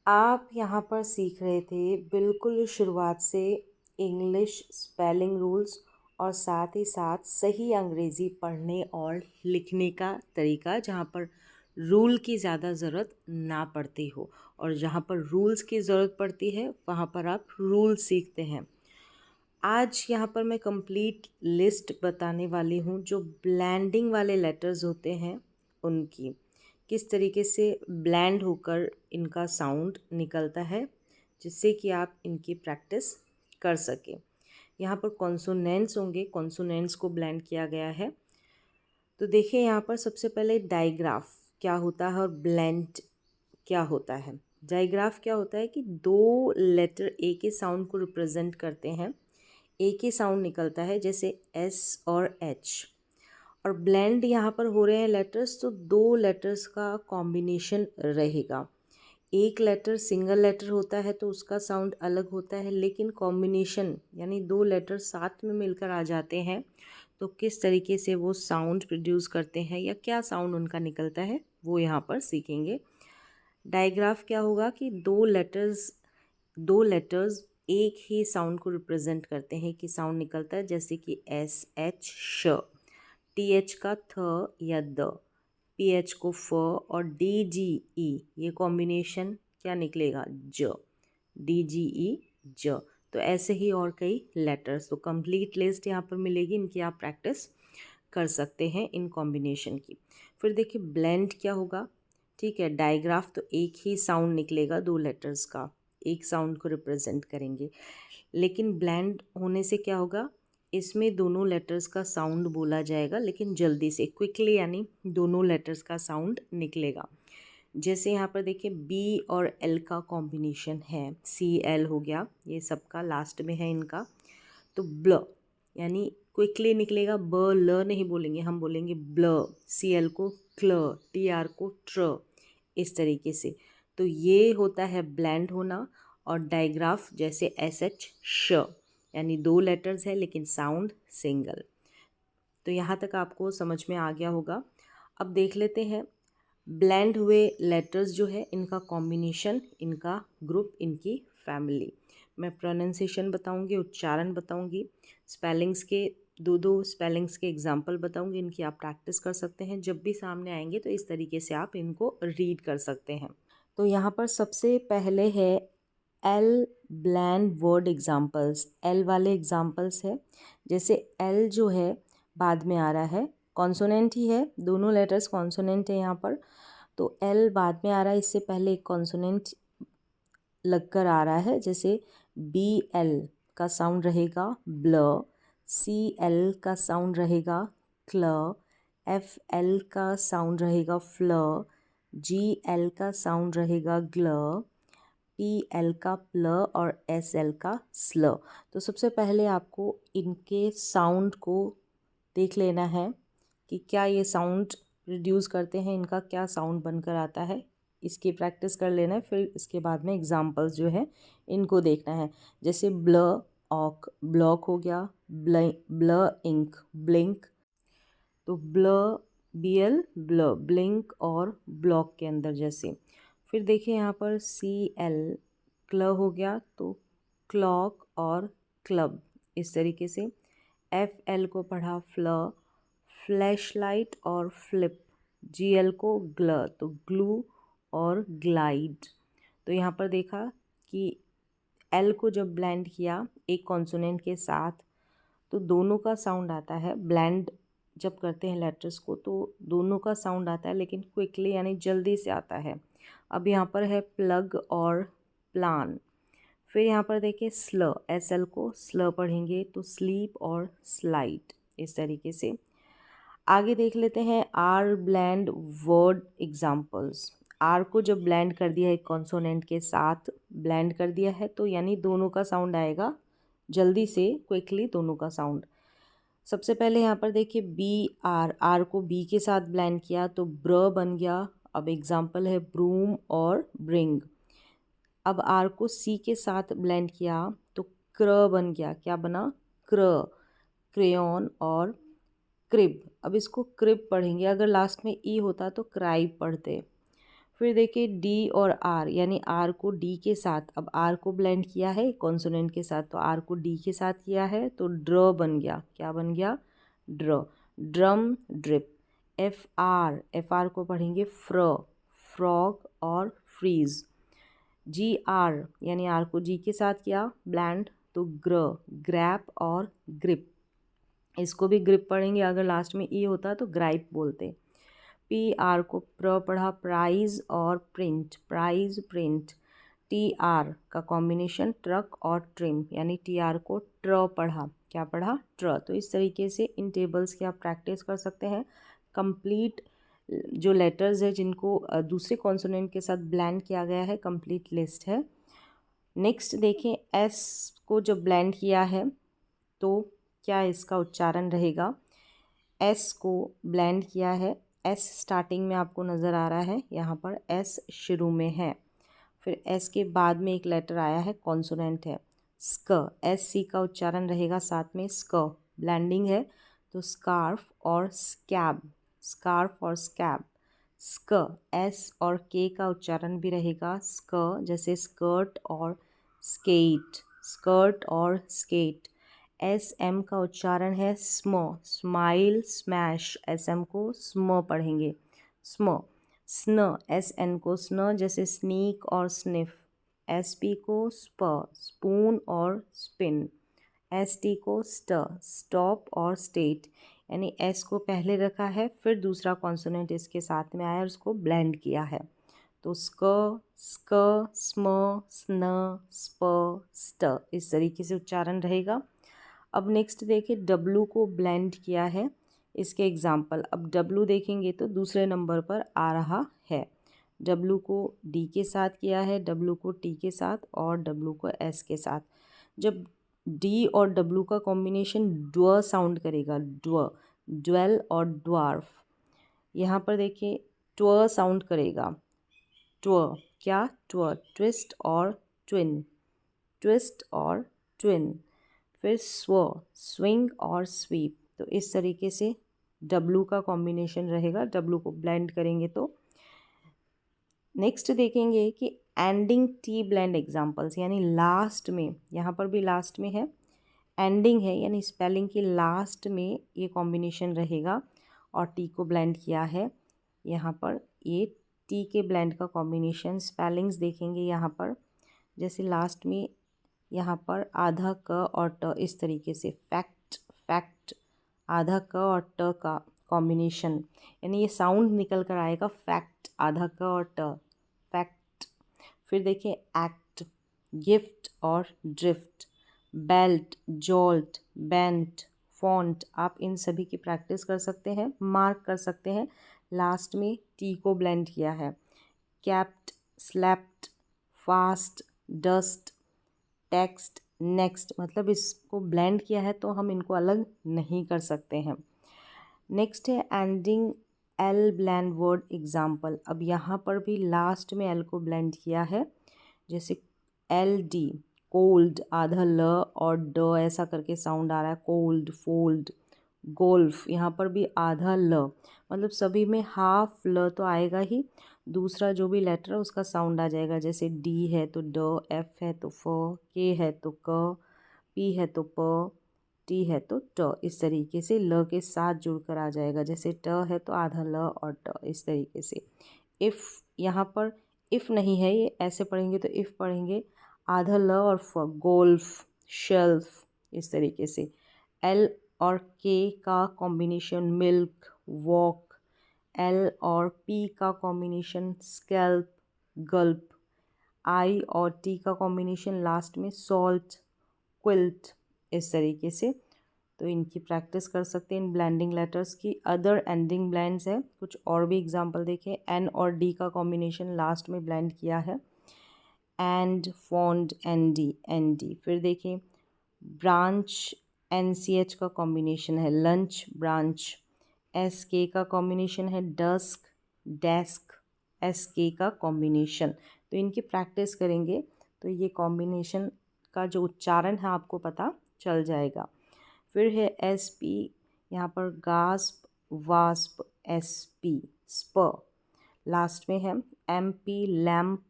आप यहाँ पर सीख रहे थे बिल्कुल शुरुआत से इंग्लिश स्पेलिंग रूल्स और साथ ही साथ सही अंग्रेज़ी पढ़ने और लिखने का तरीका, जहाँ पर रूल की ज़्यादा ज़रूरत ना पड़ती हो और जहाँ पर रूल्स की ज़रूरत पड़ती है वहाँ पर आप रूल सीखते हैं। आज यहाँ पर मैं कंप्लीट लिस्ट बताने वाली हूँ जो ब्लैंडिंग वाले लेटर्स होते हैं उनकी, किस तरीके से ब्लैंड होकर इनका साउंड निकलता है, जिससे कि आप इनकी प्रैक्टिस कर सकें। यहाँ पर कॉन्सोनेंट्स होंगे, कॉन्सोनेंट्स को ब्लेंड किया गया है। तो देखिए यहाँ पर सबसे पहले डाइग्राफ क्या होता है और ब्लेंड क्या होता है। डाइग्राफ क्या होता है कि दो लेटर एक ही साउंड को रिप्रेजेंट करते हैं, एक ही साउंड निकलता है जैसे एस और एच। और ब्लेंड यहाँ पर हो रहे हैं लेटर्स, तो दो लेटर्स का कॉम्बिनेशन रहेगा। एक लेटर सिंगल लेटर होता है तो उसका साउंड अलग होता है, लेकिन कॉम्बिनेशन यानी दो लेटर साथ में मिलकर आ जाते हैं तो किस तरीके से वो साउंड प्रोड्यूस करते हैं या क्या साउंड उनका निकलता है वो यहाँ पर सीखेंगे। डायग्राफ क्या होगा कि दो लेटर्स एक ही साउंड को रिप्रेजेंट करते हैं कि साउंड निकलता है, जैसे कि एस एच श, टी एच का थ या द, पी एच को फ और डी जी ई, ये कॉम्बिनेशन क्या निकलेगा ज, डी जी ई ज। तो ऐसे ही और कई लेटर्स, तो कंप्लीट लिस्ट यहाँ पर मिलेगी, इनकी आप प्रैक्टिस कर सकते हैं इन कॉम्बिनेशन की। फिर देखिए ब्लेंड क्या होगा। ठीक है, डायग्राफ तो एक ही साउंड निकलेगा, दो लेटर्स का एक साउंड को रिप्रेजेंट करेंगे, लेकिन ब्लेंड होने से क्या होगा, इसमें दोनों लेटर्स का साउंड बोला जाएगा लेकिन जल्दी से, क्विकली, यानी दोनों लेटर्स का साउंड निकलेगा। जैसे यहाँ पर देखिए बी और एल का कॉम्बिनेशन है, सी एल हो गया, ये सबका लास्ट में है इनका। तो ब्ल यानी क्विकली निकलेगा, ब ल नहीं बोलेंगे, हम बोलेंगे ब्ल, सी एल को क्ल, टी आर को ट्र, इस तरीके से। तो ये होता है ब्लेंड होना। और डायग्राफ जैसे एस एच श, यानी दो लेटर्स है लेकिन साउंड सिंगल। तो यहाँ तक आपको समझ में आ गया होगा। अब देख लेते हैं ब्लेंड हुए लेटर्स जो है इनका कॉम्बिनेशन, इनका ग्रुप, इनकी फैमिली। मैं प्रोनाउंसिएशन बताऊंगी, उच्चारण बताऊंगी, स्पेलिंग्स के दो स्पेलिंग्स के एग्जाम्पल बताऊंगी, इनकी आप प्रैक्टिस कर सकते हैं। जब भी सामने आएंगे तो इस तरीके से आप इनको रीड कर सकते हैं। तो यहाँ पर सबसे पहले है L blend word examples. L वाले एग्जाम्पल्स है, जैसे एल जो है बाद में आ रहा है, कॉन्सोनेंट ही है, दोनों लेटर्स कॉन्सोनेंट है यहाँ पर, तो एल बाद में आ रहा है, इससे पहले एक कॉन्सोनेंट लगकर आ रहा है। जैसे बी एल का साउंड रहेगा ब्ल, सी एल का साउंड रहेगा क्ल, एफ एल का साउंड रहेगा फ्ल, जी एल का साउंड रहेगा ग्ल, पी एल का प्ल और एस एल का स्ल। तो सबसे पहले आपको इनके साउंड को देख लेना है कि क्या ये साउंड रिड्यूस करते हैं, इनका क्या साउंड बनकर आता है, इसकी प्रैक्टिस कर लेना है। फिर इसके बाद में एग्जांपल्स जो है इनको देखना है। जैसे ब्ल ऑक, ब्लॉक हो गया, ब्ल इंक, ब्लिंक। तो ब्ल बी एल ब्ल, ब्लिंक और ब्लॉक के अंदर जैसे। फिर देखिए यहाँ पर सी एल क्ल हो गया, तो क्लॉक और क्लब, इस तरीके से। एफ एल को पढ़ा फ्ल, फ्लैश लाइट और फ्लिप। जी एल को ग्ल, तो ग्लू और ग्लाइड। तो यहाँ पर देखा कि एल को जब ब्लेंड किया एक कॉन्सोनेंट के साथ तो दोनों का साउंड आता है। ब्लेंड जब करते हैं लेटर्स को तो दोनों का साउंड आता है, लेकिन क्विकली यानी जल्दी से आता है। अब यहाँ पर है प्लग और प्लान। फिर यहाँ पर देखिए स्ल, एस एल को स्ल पढ़ेंगे तो स्लीप और स्लाइड, इस तरीके से। आगे देख लेते हैं R blend word examples. R को जब ब्लेंड कर दिया एक कॉन्सोनेंट के साथ ब्लेंड कर दिया है तो यानी दोनों का साउंड आएगा जल्दी से, क्विकली दोनों का साउंड। सबसे पहले यहाँ पर देखिए बी आर, आर को बी के साथ ब्लेंड किया तो ब्र बन गया। अब एग्जाम्पल है ब्रूम और ब्रिंग। अब आर को सी के साथ ब्लेंड किया तो क्र बन गया, क्या बना क्र, क्रेयॉन और क्रिब। अब इसको क्रिब पढ़ेंगे, अगर लास्ट में ई होता तो क्राइब पढ़ते। फिर देखिए डी और आर, यानी आर को डी के साथ, अब आर को ब्लेंड किया है कॉन्सोनेंट के साथ, तो आर को डी के साथ किया है तो ड्र बन गया। क्या बन गया? ड्र। Drum, drip. एफ आर को पढ़ेंगे फ्र, फ्रॉग और फ्रीज। जी आर, यानी आर को जी के साथ किया ब्लैंड, तो ग्र, ग्रैप और ग्रिप। इसको भी ग्रिप पढ़ेंगे, अगर लास्ट में ई होता तो ग्राइप बोलते। पी आर को प्र पढ़ा, प्राइज और print, prize print. T R का कॉम्बिनेशन ट्रक और ट्रिम, यानी टी आर को ट्र पढ़ा। क्या पढ़ा? ट्र। तो इस तरीके से इन टेबल्स की आप प्रैक्टिस कर सकते हैं। कंप्लीट जो लेटर्स है जिनको दूसरे कॉन्सोनेंट के साथ ब्लेंड किया गया है, कंप्लीट लिस्ट है। नेक्स्ट देखें, एस को जब ब्लेंड किया है तो क्या इसका उच्चारण रहेगा? एस को ब्लेंड किया है, एस स्टार्टिंग में आपको नज़र आ रहा है, यहाँ पर एस शुरू में है, फिर एस के बाद में एक लेटर आया है, कॉन्सोनेंट है स्क, एस सी का उच्चारण रहेगा साथ में स्क, ब्लेंडिंग है तो स्कार्फ और स्कैब, स्कार्फ और स्कैब। स्क, एस और के का उच्चारण भी रहेगा स्क, जैसे स्कर्ट और स्केट, स्कर्ट और स्केट। एस एम का उच्चारण है स्म, स्माइल, स्मैश, एस एम को स्म पढ़ेंगे, स्म। स्न, एस एन को स्न, जैसे स्नीक और स्निफ। एस पी को स्प, स्पून और स्पिन। एस टी को स्ट, स्टॉप और स्टेट, यानी एस को पहले रखा है, फिर दूसरा कॉन्सोनेंट इसके साथ में आया और उसको ब्लेंड किया है, तो स्क, स्क, स्म, स्न, स्प, स्ट, इस तरीके से उच्चारण रहेगा। अब नेक्स्ट देखिए, डब्लू को ब्लेंड किया है, इसके एग्जाम्पल। अब डब्लू देखेंगे तो दूसरे नंबर पर आ रहा है। डब्लू को डी के साथ किया है, डब्लू को टी के साथ और डब्लू को एस के साथ। जब डी और डब्लू का कॉम्बिनेशन ड्व साउंड करेगा, ड्व, ड्वेल और ड्वार्फ। यहाँ पर देखिए ट्व साउंड करेगा, ट्व, क्या? ट्व, ट्विस्ट और ट्विन, ट्विस्ट और ट्विन। फिर स्व, स्विंग और स्वीप। तो इस तरीके से डब्लू का कॉम्बिनेशन रहेगा, डब्लू को ब्लेंड करेंगे तो। नेक्स्ट देखेंगे कि एंडिंग टी ब्लेंड एग्जांपल्स, यानी लास्ट में, यहाँ पर भी लास्ट में है, एंडिंग है यानी स्पेलिंग के लास्ट में ये कॉम्बिनेशन रहेगा और टी को ब्लेंड किया है। यहाँ पर ये टी के ब्लेंड का कॉम्बिनेशन, स्पेलिंग्स देखेंगे यहाँ पर, जैसे लास्ट में यहाँ पर आधा क और ट, इस तरीके से फैक्ट, फैक्ट, आधा क और ट का कॉम्बिनेशन, यानी ये साउंड निकल कर आएगा फैक्ट, आधा क और ट, फैक्ट। फिर देखिए एक्ट, गिफ्ट और drift, belt, jolt, bent, font, आप इन सभी की प्रैक्टिस कर सकते हैं, मार्क कर सकते हैं। लास्ट में टी को ब्लेंड किया है, kept, slept, fast, dust, text, next, मतलब इसको ब्लेंड किया है तो हम इनको अलग नहीं कर सकते हैं। नेक्स्ट है ending L blend word example. अब यहाँ पर भी लास्ट में एल को ब्लेंड किया है, जैसे एल डी, कोल्ड, आधा ल और ड ऐसा करके साउंड आ रहा है, कोल्ड, फोल्ड, गोल्फ, यहाँ पर भी आधा ल, मतलब सभी में हाफ ल तो आएगा ही, दूसरा जो भी लेटर है उसका साउंड आ जाएगा, जैसे डी है तो ड, एफ है तो फ, के है तो क, पी है तो प, टी है तो ट, इस तरीके से ल के साथ जुड़कर आ जाएगा, जैसे ट है तो आधा ल और ट, इस तरीके से। इफ़, यहाँ पर इफ़ नहीं है, ये ऐसे पढ़ेंगे तो इफ़ पढ़ेंगे, आधा ल और फ, गोल्फ, शेल्फ, इस तरीके से। एल और के का कॉम्बिनेशन मिल्क, वॉक। एल और पी का कॉम्बिनेशन स्कैल्प, गल्प। आई और टी का कॉम्बिनेशन लास्ट में सॉल्ट, क्विल्ट, इस तरीके से। तो इनकी प्रैक्टिस कर सकते हैं इन ब्लेंडिंग लेटर्स की। अदर एंडिंग ब्लेंड्स है, कुछ और भी एग्जांपल देखें। एन और डी का कॉम्बिनेशन लास्ट में ब्लेंड किया है, एंड, फॉन्ड, एन डी। फिर देखें ब्रांच, एन सी एच का कॉम्बिनेशन है लंच, ब्रांच। एस के का कॉम्बिनेशन है डस्क, डेस्क, एस के का कॉम्बिनेशन। तो इनकी प्रैक्टिस करेंगे तो ये कॉम्बिनेशन का जो उच्चारण है आपको पता चल जाएगा। फिर है एस पी, यहाँ पर गास्प, वास्प, एस पी, स्प, लास्ट में है MP लैम्प,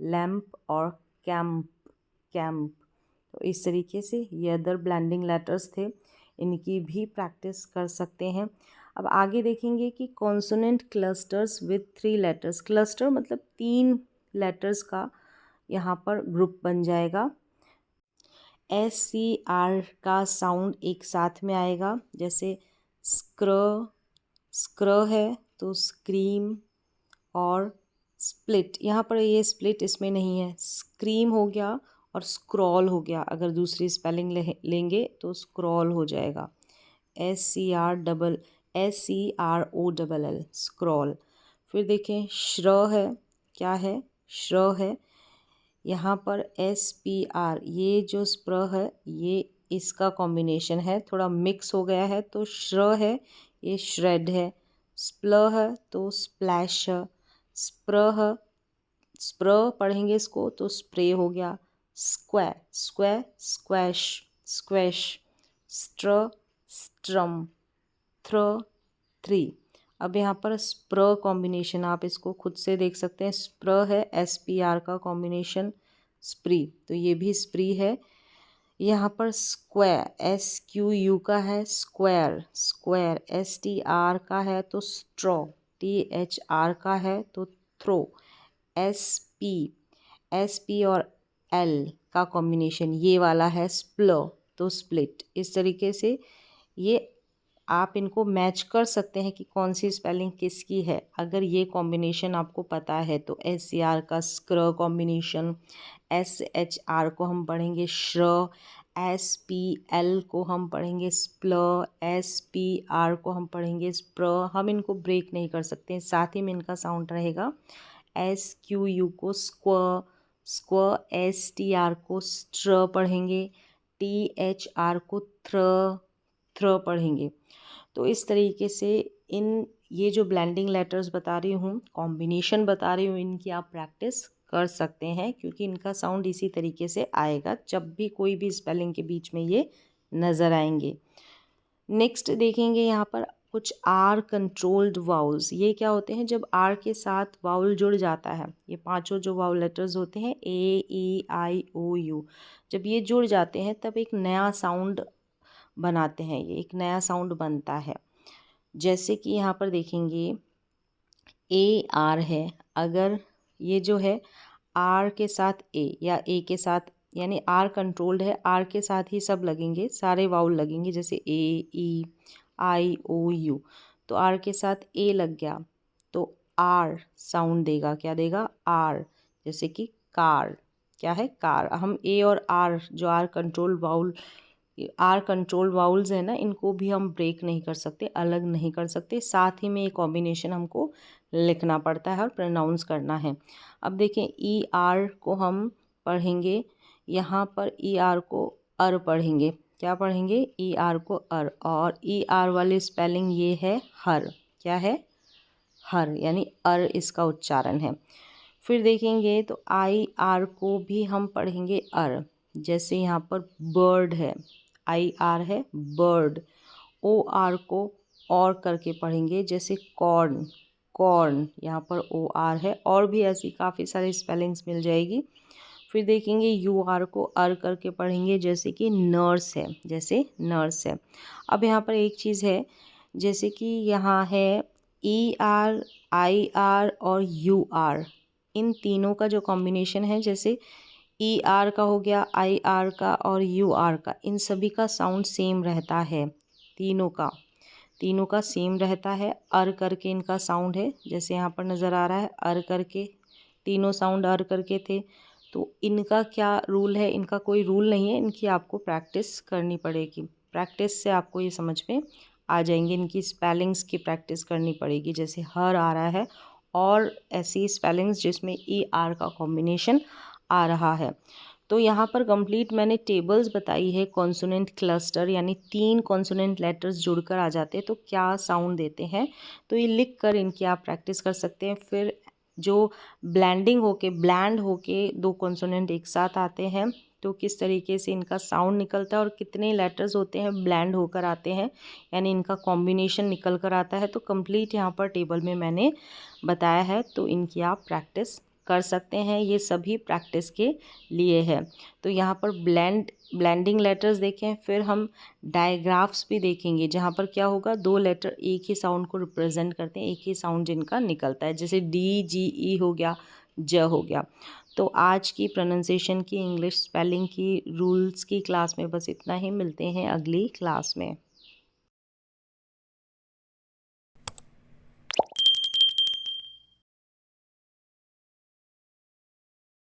लैम्प और कैम्प, कैम्प। तो इस तरीके से ये अदर ब्लेंडिंग लेटर्स थे, इनकी भी प्रैक्टिस कर सकते हैं। अब आगे देखेंगे कि consonant clusters with 3 letters. Cluster मतलब 3 लेटर्स का यहाँ पर ग्रुप बन जाएगा। SCR का साउंड एक साथ में आएगा, जैसे स्क्र, स्क्र है तो स्क्रीम और स्प्लिट। यहाँ पर ये स्प्लिट इसमें नहीं है, स्क्रीम हो गया और स्क्रॉल हो गया। अगर दूसरी स्पेलिंग लेंगे तो स्क्रॉल हो जाएगा, SCROLL, स्क्रॉल। फिर देखें श्र है, क्या है, श्र है। यहाँ पर SPR, ये जो स्प्र है ये इसका कॉम्बिनेशन है, थोड़ा मिक्स हो गया है तो श्र है, ये श्रेड है। स्प्ल है तो स्प्लैश है। स्प्र है, स्प्र पढ़ेंगे इसको तो स्प्रे हो गया। स्क्वै, स्क्वै, स्क्वैश, स्क्वैश। स्ट्र, स्ट्रम। थ्र, थ्री। अब यहाँ पर स्प्र कॉम्बिनेशन आप इसको खुद से देख सकते हैं। स्प्र है, SPR का कॉम्बिनेशन स्प्री, तो ये भी स्प्री है। यहाँ पर स्क्वै, SQU का है स्क्वायर, स्क्वायर। STR का है तो स्ट्रॉ, THR का है तो थ्रो। SP और L का कॉम्बिनेशन ये वाला है स्प्ल, तो स्प्लिट। इस तरीके से ये आप इनको मैच कर सकते हैं कि कौन सी स्पेलिंग किसकी है, अगर ये कॉम्बिनेशन आपको पता है तो। SCR का स्क्र कॉम्बिनेशन, SHR को हम पढ़ेंगे श्र, SPL को हम पढ़ेंगे स्प्ल, SPR को हम पढ़ेंगे स्प्र। हम इनको ब्रेक नहीं कर सकते, साथ ही में इनका साउंड रहेगा। SQU को स्क्व, स्क्व। STR को स्ट्र पढ़ेंगे, THR को थ्र, थ्र पढ़ेंगे। तो इस तरीके से इन ये जो ब्लेंडिंग लेटर्स बता रही हूँ, कॉम्बिनेशन बता रही हूँ, इनकी आप प्रैक्टिस कर सकते हैं क्योंकि इनका साउंड इसी तरीके से आएगा जब भी कोई भी स्पेलिंग के बीच में ये नज़र आएंगे। नेक्स्ट देखेंगे यहाँ पर कुछ आर कंट्रोल्ड वाउल्स। ये क्या होते हैं, जब आर के साथ वाउल जुड़ जाता है, ये पांचों जो वाउल लेटर्स होते हैं AEIOU, जब ये जुड़ जाते हैं तब एक नया साउंड बनाते हैं, ये एक नया साउंड बनता है। जैसे कि यहाँ पर देखेंगे AR है, अगर ये जो है R के साथ A या A के साथ, यानी R कंट्रोल्ड है, R के साथ ही सब लगेंगे, सारे वाउल लगेंगे, जैसे AEIOU। तो R के साथ A लग गया तो R साउंड देगा, क्या देगा, R। जैसे कि कार, क्या है, कार। हम A और R जो R कंट्रोल वाउल्स है ना, इनको भी हम ब्रेक नहीं कर सकते, अलग नहीं कर सकते, साथ ही में ये कॉम्बिनेशन हमको लिखना पड़ता है और प्रोनाउंस करना है। अब देखें ER को हम पढ़ेंगे, यहाँ पर ER को अर पढ़ेंगे, क्या पढ़ेंगे, ER को अर। और ER वाली स्पेलिंग ये है हर, क्या है, हर, यानी अर इसका उच्चारण है। फिर देखेंगे तो IR को भी हम पढ़ेंगे अर, जैसे यहाँ पर बर्ड है, IR है बर्ड। OR को और करके पढ़ेंगे, जैसे कॉर्न, कॉर्न, यहाँ पर OR है। और भी ऐसी काफ़ी सारी स्पेलिंग्स मिल जाएगी। फिर देखेंगे UR को अर करके पढ़ेंगे, जैसे कि नर्स है, जैसे नर्स है। अब यहाँ पर एक चीज़ है, जैसे कि यहाँ है ER, IR और UR, इन तीनों का जो कॉम्बिनेशन है, जैसे ER का हो गया, IR का और UR का, इन सभी का साउंड सेम रहता है, तीनों का सेम रहता है। अर करके इनका साउंड है, जैसे यहाँ पर नज़र आ रहा है अर करके, तीनों साउंड अर करके थे। तो इनका क्या रूल है, इनका कोई रूल नहीं है, इनकी आपको प्रैक्टिस करनी पड़ेगी। प्रैक्टिस से आपको ये समझ में आ जाएंगे, इनकी स्पेलिंग्स की प्रैक्टिस करनी पड़ेगी। जैसे हर आ रहा है और ऐसी स्पेलिंग्स जिसमें ER का कॉम्बिनेशन आ रहा है। तो यहाँ पर कंप्लीट मैंने टेबल्स बताई है कॉन्सोनेंट क्लस्टर, यानी 3 कॉन्सोनेंट लेटर्स जुड़कर आ जाते हैं तो क्या साउंड देते हैं। तो ये लिख कर इनकी आप प्रैक्टिस कर सकते हैं। फिर जो ब्लैंड होके दो कॉन्सोनेंट एक साथ आते हैं तो किस तरीके से इनका साउंड निकलता है और कितने लेटर्स होते हैं ब्लैंड होकर आते हैं, यानी इनका कॉम्बिनेशन निकल कर आता है। तो कंप्लीट यहाँ पर टेबल में मैंने बताया है, तो इनकी आप प्रैक्टिस कर सकते हैं। ये सभी प्रैक्टिस के लिए है। तो यहाँ पर ब्लेंडिंग लेटर्स देखें, फिर हम डायग्राफ्स भी देखेंगे जहाँ पर क्या होगा, दो लेटर एक ही साउंड को रिप्रेजेंट करते हैं, एक ही साउंड जिनका निकलता है, जैसे डी जी ई हो गया, ज हो गया। तो आज की प्रोनाउंसिएशन की, इंग्लिश स्पेलिंग की, रूल्स की क्लास में बस इतना ही। मिलते हैं अगली क्लास में।